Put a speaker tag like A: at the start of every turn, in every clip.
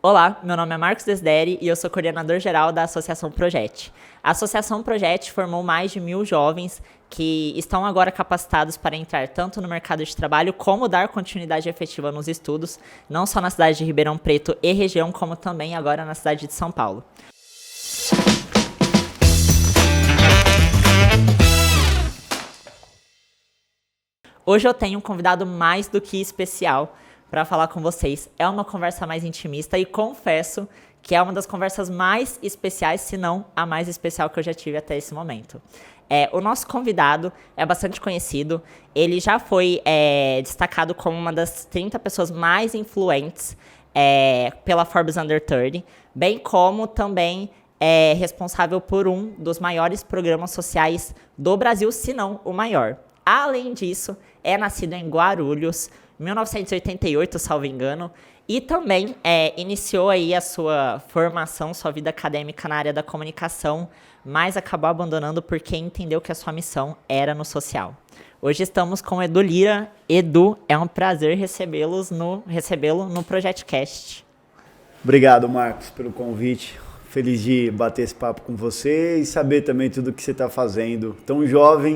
A: Olá, meu nome é Marcos Desderi e eu sou coordenador-geral da Associação Projet. A Associação Projet formou mais de 1.000 jovens que estão agora capacitados para entrar tanto no mercado de trabalho como dar continuidade efetiva nos estudos, não só na cidade de Ribeirão Preto e região, como também agora na cidade de São Paulo. Hoje eu tenho um convidado mais do que especial para falar com vocês. É uma conversa mais intimista e confesso que é uma das conversas mais especiais, se não a mais especial que eu já tive até esse momento. O nosso convidado é bastante conhecido, ele já foi destacado como uma das 30 pessoas mais influentes pela Forbes Under 30, bem como também é responsável por um dos maiores programas sociais do Brasil, se não o maior. Além disso, é nascido em Guarulhos, 1988, salvo engano, e também iniciou aí a sua formação, sua vida acadêmica na área da comunicação, mas acabou abandonando porque entendeu que a sua missão era no social. Hoje estamos com o Edu Lira. Edu, é um prazer recebê-lo no ProjetCast.
B: Obrigado, Marcos, pelo convite. Feliz de bater esse papo com você e saber também tudo o que você está fazendo. Tão jovem,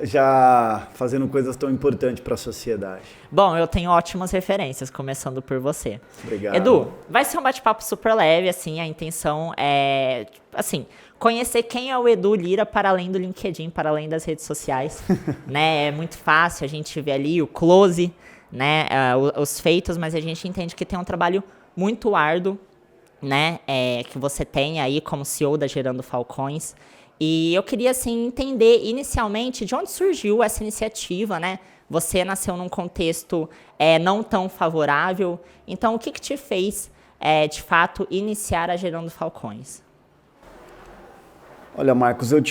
B: já fazendo coisas tão importantes para a sociedade.
A: Bom, eu tenho ótimas referências, começando por você.
B: Obrigado.
A: Edu, vai ser um bate-papo super leve, assim, a intenção é, assim, conhecer quem é o Edu Lira para além do LinkedIn, para além das redes sociais, né? É muito fácil a gente ver ali o close, né, os feitos, mas a gente entende que tem um trabalho muito árduo, né, que você tem aí como CEO da Gerando Falcões. E eu queria, assim, entender inicialmente de onde surgiu essa iniciativa, né? Você nasceu num contexto não tão favorável. Então, o que te fez, de fato, iniciar a Gerando Falcões?
B: Olha, Marcos, eu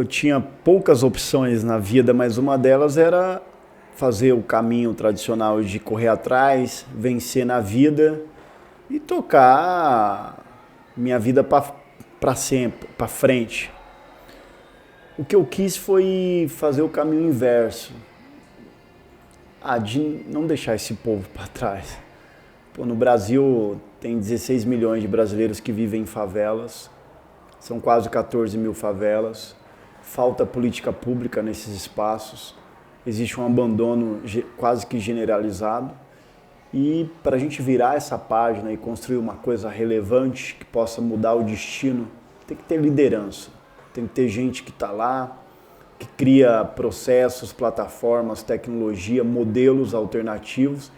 B: tinha poucas opções na vida, mas uma delas era fazer o caminho tradicional de correr atrás, vencer na vida e tocar minha vida para sempre, para frente. O que eu quis foi fazer o caminho inverso. De não deixar esse povo para trás. No Brasil tem 16 milhões de brasileiros que vivem em favelas. São quase 14 mil favelas. Falta política pública nesses espaços. Existe um abandono quase que generalizado. E para a gente virar essa página e construir uma coisa relevante que possa mudar o destino, tem que ter liderança, tem que ter gente que está lá, que cria processos, plataformas, tecnologia, modelos alternativos,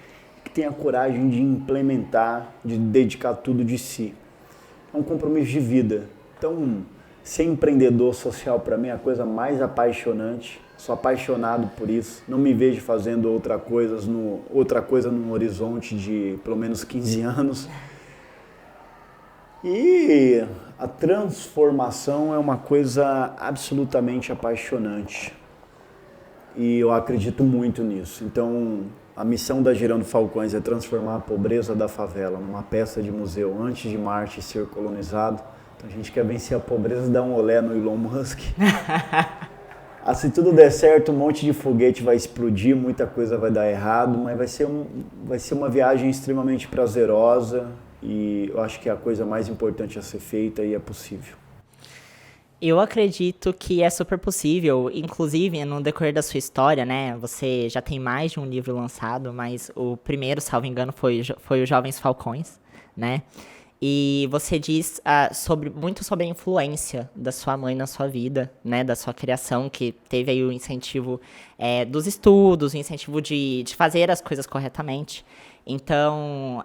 B: que tenha coragem de implementar, de dedicar tudo de si. É um compromisso de vida. Então, ser empreendedor social para mim é a coisa mais apaixonante. Sou apaixonado por isso, não me vejo fazendo outra coisa num horizonte de pelo menos 15 anos. E a transformação é uma coisa absolutamente apaixonante. E eu acredito muito nisso. Então, a missão da Gerando Falcões é transformar a pobreza da favela numa peça de museu antes de Marte ser colonizado. Então a gente quer vencer a pobreza e dar um olé no Elon Musk. Se tudo der certo, um monte de foguete vai explodir, muita coisa vai dar errado, mas vai ser uma viagem extremamente prazerosa e eu acho que é a coisa mais importante a ser feita e é possível.
A: Eu acredito que é super possível, inclusive no decorrer da sua história, né? Você já tem mais de um livro lançado, mas o primeiro, salvo engano, foi os Jovens Falcões, né? E você diz muito sobre a influência da sua mãe na sua vida, né, da sua criação, que teve aí o incentivo dos estudos, o incentivo de fazer as coisas corretamente. Então,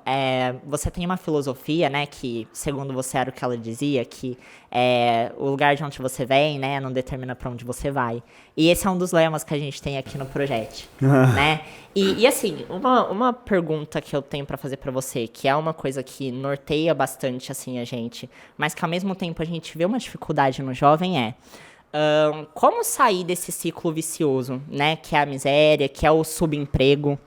A: você tem uma filosofia, né, que, segundo você, era o que ela dizia, que o lugar de onde você vem, né, não determina para onde você vai. E esse é um dos lemas que a gente tem aqui no projeto, né? E assim, uma pergunta que eu tenho para fazer para você, que é uma coisa que norteia bastante, assim, a gente, mas que ao mesmo tempo a gente vê uma dificuldade no jovem como sair desse ciclo vicioso, né, que é a miséria, que é o subemprego,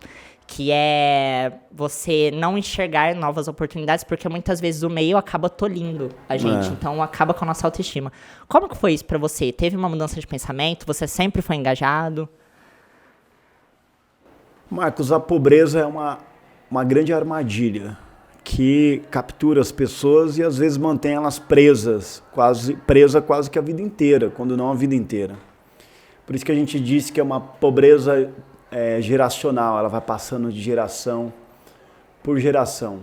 A: que é você não enxergar novas oportunidades, porque muitas vezes o meio acaba tolindo a gente, então acaba com a nossa autoestima. Como que foi isso pra você? Teve uma mudança de pensamento? Você sempre foi engajado?
B: Marcos, a pobreza é uma grande armadilha que captura as pessoas e às vezes mantém elas quase que a vida inteira, quando não a vida inteira. Por isso que a gente disse que é uma pobreza geracional, ela vai passando de geração por geração.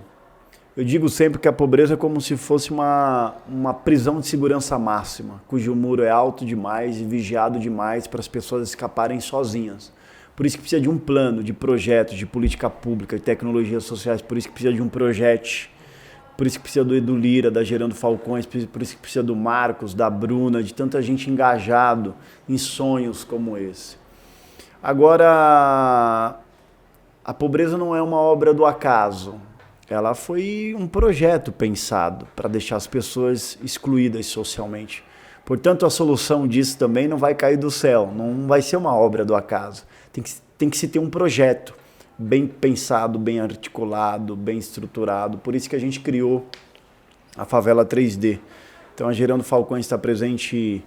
B: Eu digo sempre que a pobreza é como se fosse uma prisão de segurança máxima, cujo muro é alto demais e vigiado demais para as pessoas escaparem sozinhas. Por isso que precisa de um plano, de projetos, de política pública, de tecnologias sociais, por isso que precisa de um projeto, por isso que precisa do Edu Lira, da Gerando Falcões, por isso que precisa do Marcos, da Bruna, de tanta gente engajado em sonhos como esse. Agora, a pobreza não é uma obra do acaso. Ela foi um projeto pensado para deixar as pessoas excluídas socialmente. Portanto, a solução disso também não vai cair do céu, não vai ser uma obra do acaso. Tem que se ter um projeto bem pensado, bem articulado, bem estruturado. Por isso que a gente criou a Favela 3D. Então, a Gerando Falcões está presente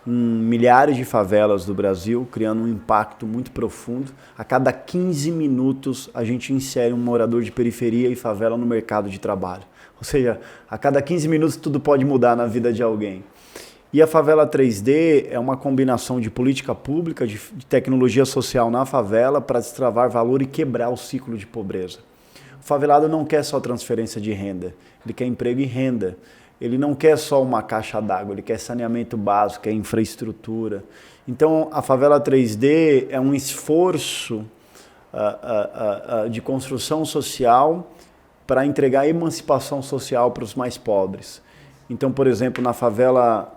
B: em milhares de favelas do Brasil, criando um impacto muito profundo. A cada 15 minutos, a gente insere um morador de periferia e favela no mercado de trabalho. Ou seja, a cada 15 minutos tudo pode mudar na vida de alguém. E a Favela 3D é uma combinação de política pública, de tecnologia social na favela para destravar valor e quebrar o ciclo de pobreza. O favelado não quer só transferência de renda, ele quer emprego e renda. Ele não quer só uma caixa d'água, ele quer saneamento básico, quer infraestrutura. Então, a Favela 3D é um esforço de construção social para entregar emancipação social para os mais pobres. Então, por exemplo, na favela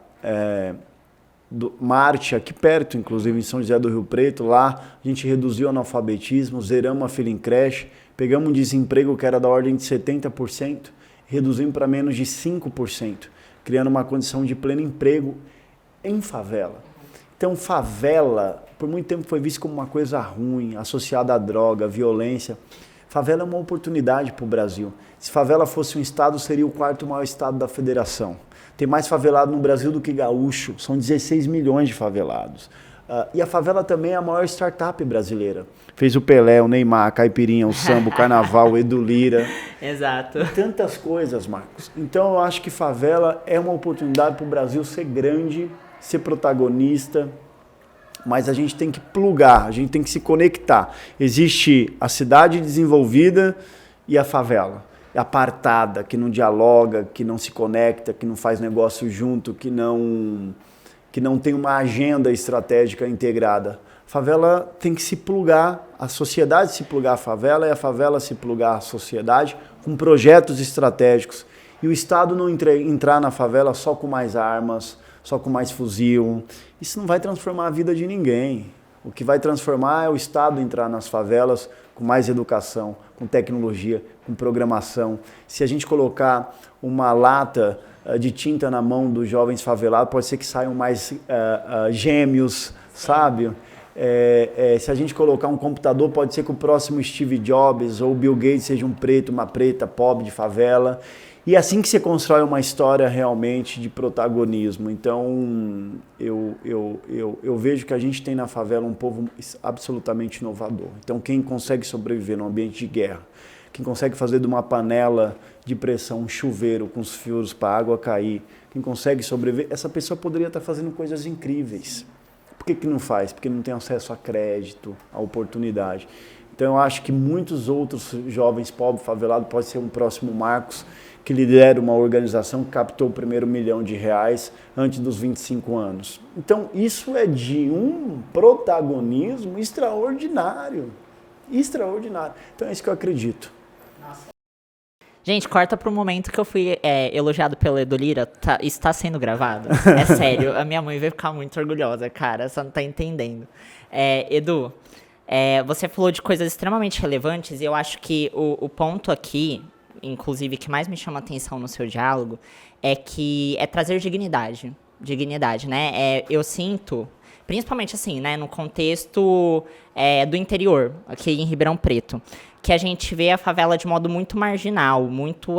B: do Marte, aqui perto, inclusive em São José do Rio Preto, lá a gente reduziu o analfabetismo, zeramos a fila em creche, pegamos um desemprego que era da ordem de 70%, reduzimos para menos de 5%, criando uma condição de pleno emprego em favela. Então, favela, por muito tempo foi vista como uma coisa ruim, associada à droga, à violência. Favela é uma oportunidade para o Brasil. Se favela fosse um estado, seria o quarto maior estado da federação. Tem mais favelado no Brasil do que gaúcho, são 16 milhões de favelados. E a favela também é a maior startup brasileira. Fez o Pelé, o Neymar, a Caipirinha, o Samba, o Carnaval, o Edu Lira.
A: Exato.
B: Tantas coisas, Marcos. Então eu acho que favela é uma oportunidade para o Brasil ser grande, ser protagonista, mas a gente tem que plugar, a gente tem que se conectar. Existe a cidade desenvolvida e a favela. Apartada, que não dialoga, que não se conecta, que não faz negócio junto, que não tem uma agenda estratégica integrada. A favela tem que se plugar, a sociedade se plugar à favela e a favela se plugar à sociedade com projetos estratégicos. E o Estado não entrar na favela só com mais armas, só com mais fuzil. Isso não vai transformar a vida de ninguém. O que vai transformar é o Estado entrar nas favelas com mais educação, com tecnologia, com programação. Se a gente colocar uma lata de tinta na mão dos jovens favelados, pode ser que saiam mais gêmeos, sabe? Se a gente colocar um computador, pode ser que o próximo Steve Jobs ou Bill Gates seja um preto, uma preta, pobre de favela. E é assim que você constrói uma história realmente de protagonismo. Então, eu vejo que a gente tem na favela um povo absolutamente inovador. Então, quem consegue sobreviver num ambiente de guerra, quem consegue fazer de uma panela de pressão um chuveiro com os fios para a água cair, quem consegue sobreviver, essa pessoa poderia estar fazendo coisas incríveis. Por que não faz? Porque não tem acesso a crédito, a oportunidade. Então, eu acho que muitos outros jovens pobres, favelados, pode ser um próximo Marcos, que lidera uma organização que captou o primeiro R$ 1 milhão antes dos 25 anos. Então, isso é de um protagonismo extraordinário. Extraordinário. Então, é isso que eu acredito.
A: Gente, corta pro momento que eu fui elogiado pelo Edu Lira. Isso tá sendo gravado? É sério, a minha mãe vai ficar muito orgulhosa, cara. Você não tá entendendo. Edu, você falou de coisas extremamente relevantes e eu acho que o ponto aqui, inclusive, que mais me chama atenção no seu diálogo, é que é trazer dignidade. Dignidade, né? Eu sinto, principalmente assim, né, no contexto do interior, aqui em Ribeirão Preto, que a gente vê a favela de modo muito marginal, muito,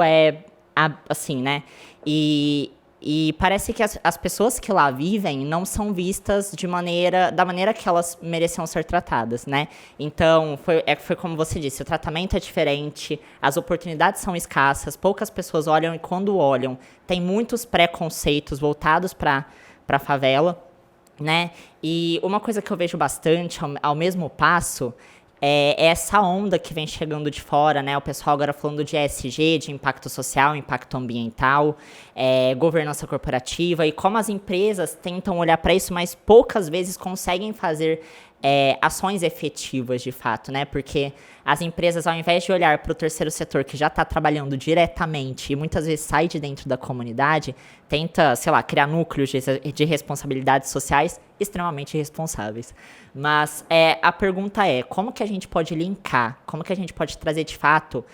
A: assim, né? E E parece que as pessoas que lá vivem não são vistas da maneira que elas mereciam ser tratadas, né? Então, foi como você disse, o tratamento é diferente, as oportunidades são escassas, poucas pessoas olham e quando olham, tem muitos preconceitos voltados para a favela, né? E uma coisa que eu vejo bastante, ao mesmo passo, é essa onda que vem chegando de fora, né? O pessoal agora falando de ESG, de impacto social, impacto ambiental, governança corporativa, e como as empresas tentam olhar para isso, mas poucas vezes conseguem fazer ações efetivas de fato, né? Porque as empresas, ao invés de olhar para o terceiro setor que já está trabalhando diretamente e muitas vezes sai de dentro da comunidade, tenta, sei lá, criar núcleos de responsabilidades sociais extremamente irresponsáveis. Mas a pergunta é, como que a gente pode linkar, como que a gente pode trazer de fato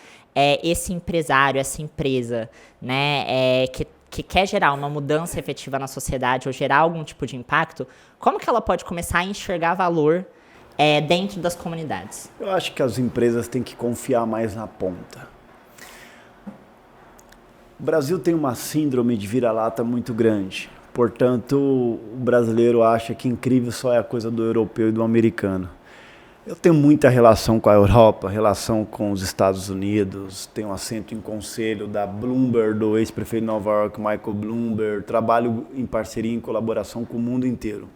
A: esse empresário, essa empresa, né, que quer gerar uma mudança efetiva na sociedade ou gerar algum tipo de impacto, como que ela pode começar a enxergar valor dentro das comunidades?
B: Eu acho que as empresas têm que confiar mais na ponta. O Brasil tem uma síndrome de vira-lata muito grande. Portanto, o brasileiro acha que incrível só é a coisa do europeu e do americano. Eu tenho muita relação com a Europa, relação com os Estados Unidos, tenho assento em conselho da Bloomberg, do ex-prefeito de Nova York, Michael Bloomberg, trabalho em parceria, em colaboração com o mundo inteiro.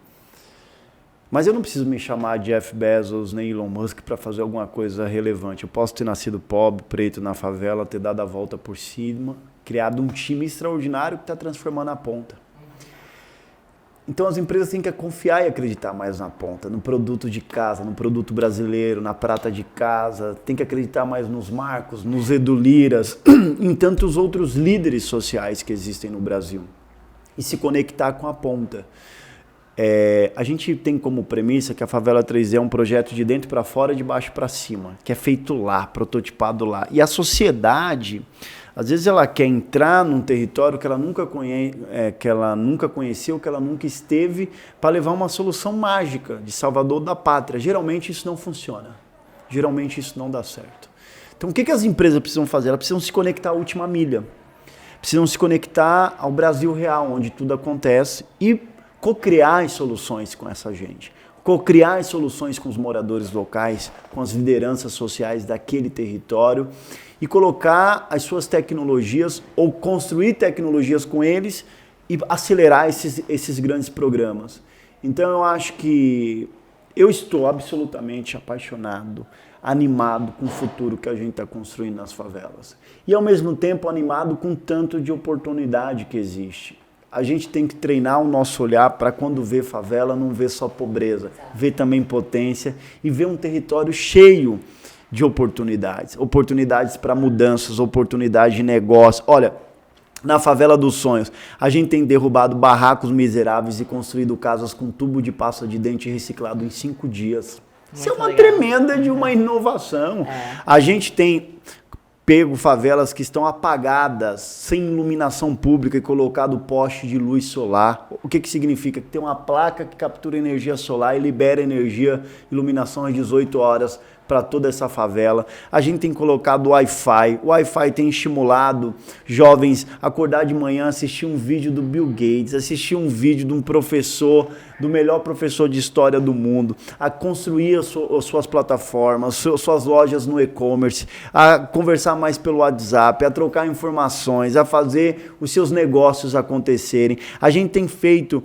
B: Mas eu não preciso me chamar de Jeff Bezos nem Elon Musk para fazer alguma coisa relevante. Eu posso ter nascido pobre, preto, na favela, ter dado a volta por cima, criado um time extraordinário que está transformando a ponta. Então as empresas têm que confiar e acreditar mais na ponta, no produto de casa, no produto brasileiro, na prata de casa, tem que acreditar mais nos Marcos, nos Edu Liras, em tantos outros líderes sociais que existem no Brasil e se conectar com a ponta. A gente tem como premissa que a Favela 3D é um projeto de dentro para fora, de baixo para cima, que é feito lá, prototipado lá. E a sociedade, às vezes ela quer entrar num território que ela nunca conheceu, que ela nunca esteve, para levar uma solução mágica de salvador da pátria. Geralmente isso não funciona. Geralmente isso não dá certo. Então o que as empresas precisam fazer? Elas precisam se conectar à última milha. Precisam se conectar ao Brasil real, onde tudo acontece, e co-criar as soluções com essa gente. Co-criar as soluções com os moradores locais, com as lideranças sociais daquele território e colocar as suas tecnologias ou construir tecnologias com eles e acelerar esses grandes programas. Então eu acho que eu estou absolutamente apaixonado, animado com o futuro que a gente está construindo nas favelas. E ao mesmo tempo animado com o tanto de oportunidade que existe. A gente tem que treinar o nosso olhar para quando vê favela, não ver só pobreza, ver também potência e ver um território cheio de oportunidades. Oportunidades para mudanças, oportunidades de negócio. Olha, na Favela dos Sonhos, a gente tem derrubado barracos miseráveis e construído casas com tubo de pasta de dente reciclado em 5 dias. Isso é uma legal. Tremenda de uma inovação. A gente tem pego favelas que estão apagadas, sem iluminação pública e colocado poste de luz solar. O que significa? Que tem uma placa que captura energia solar e libera energia, iluminação às 18 horas para toda essa favela. A gente tem colocado Wi-Fi. O Wi-Fi tem estimulado jovens a acordar de manhã, assistir um vídeo do Bill Gates, assistir um vídeo de um professor, do melhor professor de história do mundo, a construir as suas plataformas, suas lojas no e-commerce, a conversar mais pelo WhatsApp, a trocar informações, a fazer os seus negócios acontecerem. A gente tem feito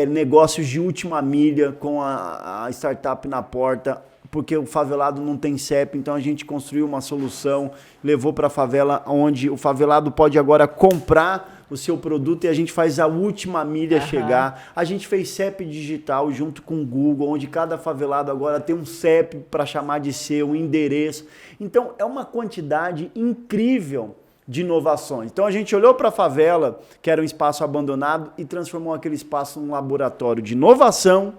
B: negócios de última milha com a startup na porta, porque o favelado não tem CEP, então a gente construiu uma solução, levou para a favela, onde o favelado pode agora comprar o seu produto e a gente faz a última milha chegar. A gente fez CEP digital junto com o Google, onde cada favelado agora tem um CEP para chamar de seu, um endereço. Então é uma quantidade incrível de inovações. Então a gente olhou para a favela, que era um espaço abandonado, e transformou aquele espaço num laboratório de inovação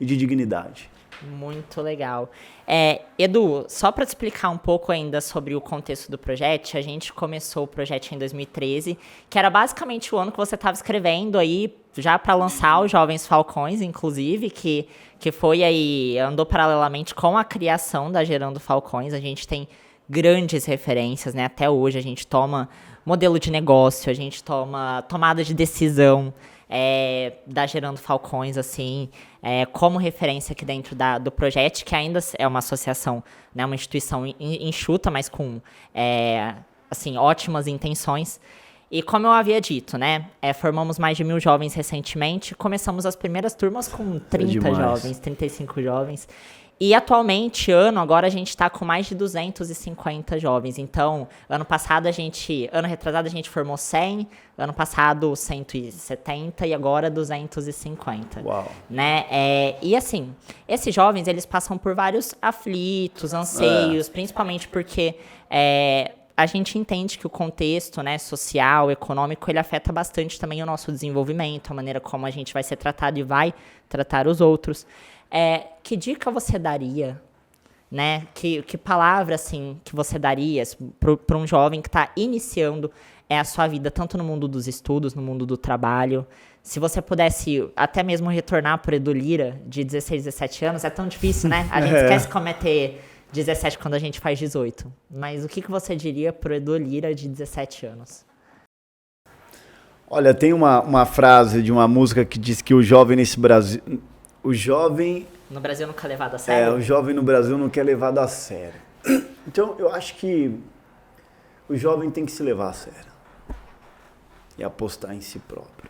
B: e de dignidade.
A: Muito legal. Edu, só para te explicar um pouco ainda sobre o contexto do projeto, a gente começou o projeto em 2013, que era basicamente o ano que você estava escrevendo aí, já para lançar os Jovens Falcões, inclusive, que foi aí, andou paralelamente com a criação da Gerando Falcões. A gente tem grandes referências, né? Até hoje a gente toma modelo de negócio, a gente toma tomada de decisão da Gerando Falcões, assim, como referência aqui dentro do projeto, que ainda é uma associação, né, uma instituição enxuta, mas com, assim, ótimas intenções. E como eu havia dito, né, formamos mais de 1.000 jovens recentemente, começamos as primeiras turmas com 30 jovens, 35 jovens. E atualmente, agora a gente está com mais de 250 jovens. Então, ano retrasado a gente formou 100, ano passado 170 e agora 250.
B: Uau.
A: Né? E assim, esses jovens, eles passam por vários aflitos, anseios, principalmente porque a gente entende que o contexto, né, social, econômico, ele afeta bastante também o nosso desenvolvimento, a maneira como a gente vai ser tratado e vai tratar os outros. Que dica você daria, né? Que palavra, assim, que você daria para um jovem que está iniciando a sua vida, tanto no mundo dos estudos, no mundo do trabalho? Se você pudesse até mesmo retornar para o Edu Lyra, de 16, 17 anos, é tão difícil, né? A gente esquece cometer 17 quando a gente faz 18. Mas o que você diria para o Edu Lyra de 17 anos?
B: Olha, tem uma frase de uma música que diz que o jovem nesse Brasil... O jovem...
A: No Brasil não quer levado a sério?
B: O jovem no Brasil não quer levado a sério. Então, eu acho que o jovem tem que se levar a sério. E apostar em si próprio.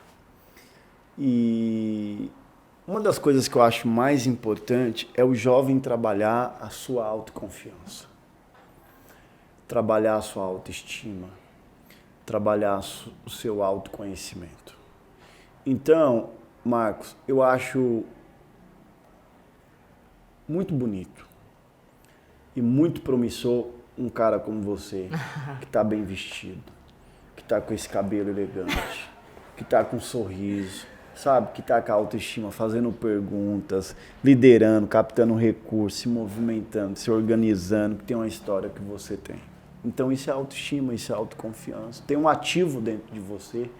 B: E uma das coisas que eu acho mais importante é o jovem trabalhar a sua autoconfiança. Trabalhar a sua autoestima. Trabalhar o seu autoconhecimento. Então, Marcos, eu acho muito bonito e muito promissor um cara como você, que está bem vestido, que está com esse cabelo elegante, que está com um sorriso, sabe? Que está com a autoestima, fazendo perguntas, liderando, captando recursos, se movimentando, se organizando, que tem uma história que você tem. Então isso é autoestima, isso é autoconfiança. Tem um ativo dentro de você.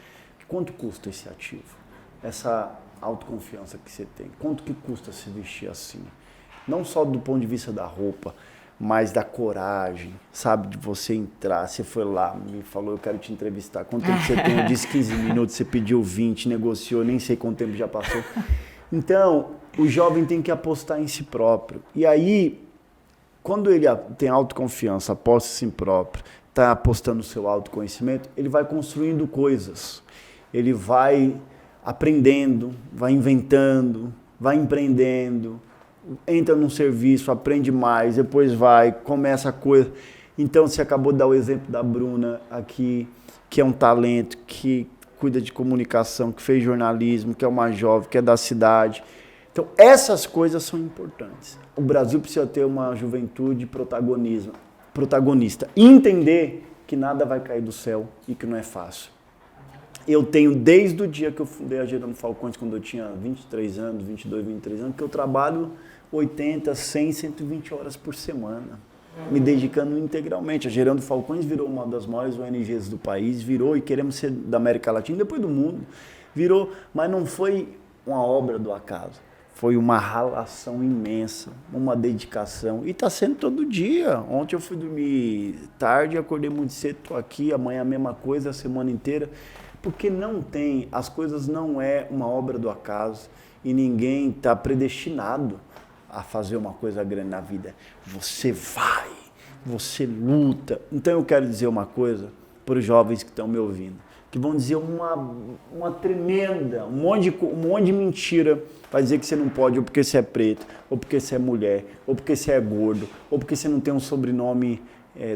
B: Quanto custa esse ativo? Essa autoconfiança que você tem. Quanto que custa se vestir assim? Não só do ponto de vista da roupa, mas da coragem, sabe? De você entrar, você foi lá, me falou, eu quero te entrevistar. Quanto tempo você tem? Eu disse 15 minutos, você pediu 20, negociou, nem sei quanto tempo já passou. Então, o jovem tem que apostar em si próprio. E aí, quando ele tem autoconfiança, aposta em si próprio, está apostando no seu autoconhecimento, ele vai construindo coisas. Ele vai aprendendo, vai inventando, vai empreendendo, entra num serviço, aprende mais, depois começa a coisa. Então, você acabou de dar o exemplo da Bruna aqui, que é um talento, que cuida de comunicação, que fez jornalismo, que é uma jovem, que é da cidade. Então, essas coisas são importantes. O Brasil precisa ter uma juventude protagonista. E entender que nada vai cair do céu e que não é fácil. Eu tenho, desde o dia que eu fundei a Gerando Falcões, quando eu tinha 23 anos, 22, 23 anos, que eu trabalho 80, 100, 120 horas por semana, me dedicando integralmente. A Gerando Falcões virou uma das maiores ONGs do país, virou, e queremos ser da América Latina, depois do mundo, virou, mas não foi uma obra do acaso, foi uma ralação imensa, uma dedicação, e está sendo todo dia. Ontem eu fui dormir tarde, acordei muito cedo, estou aqui, amanhã a mesma coisa, a semana inteira. Porque as coisas não é uma obra do acaso e ninguém está predestinado a fazer uma coisa grande na vida. Você vai, você luta. Então eu quero dizer uma coisa para os jovens que estão me ouvindo, que vão dizer uma tremenda, um monte de mentira para dizer que você não pode, ou porque você é preto, ou porque você é mulher, ou porque você é gordo, ou porque você não tem um sobrenome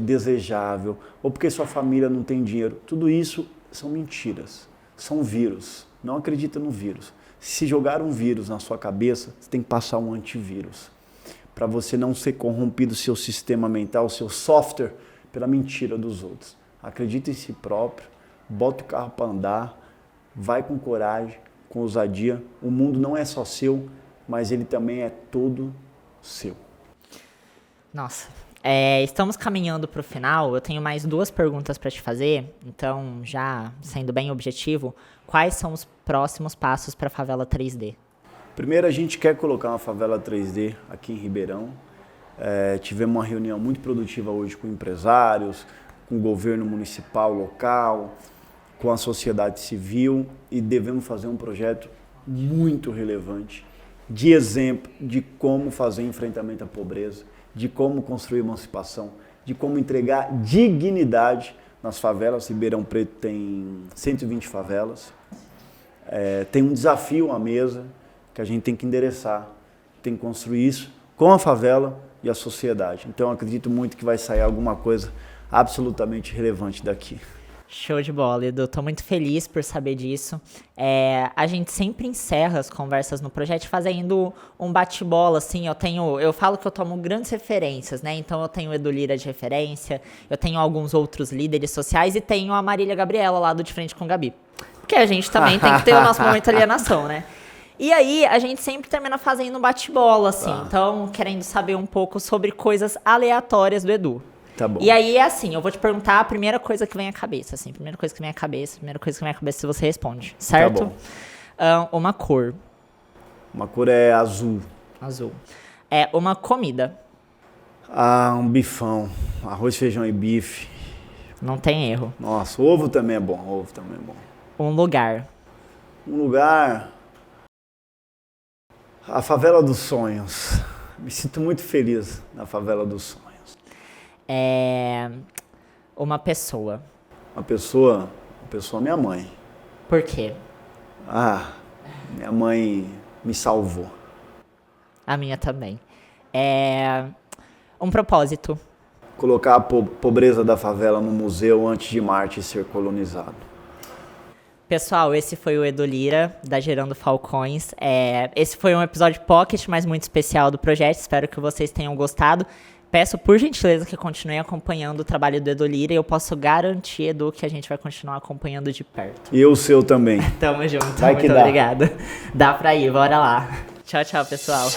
B: desejável, ou porque sua família não tem dinheiro. Tudo isso são mentiras, são vírus. Não acredita no vírus. Se jogar um vírus na sua cabeça, você tem que passar um antivírus. Para você não ser corrompido seu sistema mental, seu software, pela mentira dos outros. Acredita em si próprio, bota o carro para andar, vai com coragem, com ousadia. O mundo não é só seu, mas ele também é todo seu.
A: Nossa. Estamos caminhando para o final. Eu tenho mais 2 perguntas para te fazer. Então, já sendo bem objetivo, quais são os próximos passos para a Favela 3D?
B: Primeiro, a gente quer colocar uma Favela 3D aqui em Ribeirão. Tivemos uma reunião muito produtiva hoje com empresários, com o governo municipal, local, com a sociedade civil, e devemos fazer um projeto muito relevante, de exemplo de como fazer enfrentamento à pobreza, de como construir emancipação, de como entregar dignidade nas favelas. Ribeirão Preto tem 120 favelas. Tem um desafio à mesa que a gente tem que endereçar, tem que construir isso com a favela e a sociedade. Então, eu acredito muito que vai sair alguma coisa absolutamente relevante daqui.
A: Show de bola, Edu. Tô muito feliz por saber disso. A gente sempre encerra as conversas no projeto fazendo um bate-bola, assim. Eu falo que eu tomo grandes referências, né? Então eu tenho o Edu Lira de referência, eu tenho alguns outros líderes sociais e tenho a Marília Gabriela lá do De Frente com o Gabi. Porque a gente também tem que ter o nosso momento de alienação, né? E aí, a gente sempre termina fazendo um bate-bola, assim. Então, querendo saber um pouco sobre coisas aleatórias do Edu.
B: Tá bom.
A: E aí, eu vou te perguntar a primeira coisa que vem à cabeça, assim. Primeira coisa que vem à cabeça, se você responde, certo?
B: Tá bom.
A: Uma cor.
B: Uma cor é azul.
A: Azul. Uma comida.
B: Um bifão. Arroz, feijão e bife.
A: Não tem erro.
B: Nossa, ovo também é bom. Ovo também é bom.
A: Um lugar.
B: Um lugar... A Favela dos Sonhos. Me sinto muito feliz na Favela dos Sonhos.
A: Uma pessoa.
B: Uma pessoa, minha mãe.
A: Por quê?
B: Minha mãe me salvou.
A: A minha também. Um propósito.
B: Colocar a pobreza da favela no museu antes de Marte ser colonizado.
A: Pessoal, esse foi o Edu Lira, da Gerando Falcões. Esse foi um episódio pocket, mas muito especial do projeto. Espero que vocês tenham gostado. Peço, por gentileza, que continuem acompanhando o trabalho do Edu Lira. E eu posso garantir, Edu, que a gente vai continuar acompanhando de perto.
B: E o seu também.
A: Tamo junto,
B: Vai
A: muito obrigada. Dá pra ir, bora lá. Tchau, tchau, pessoal.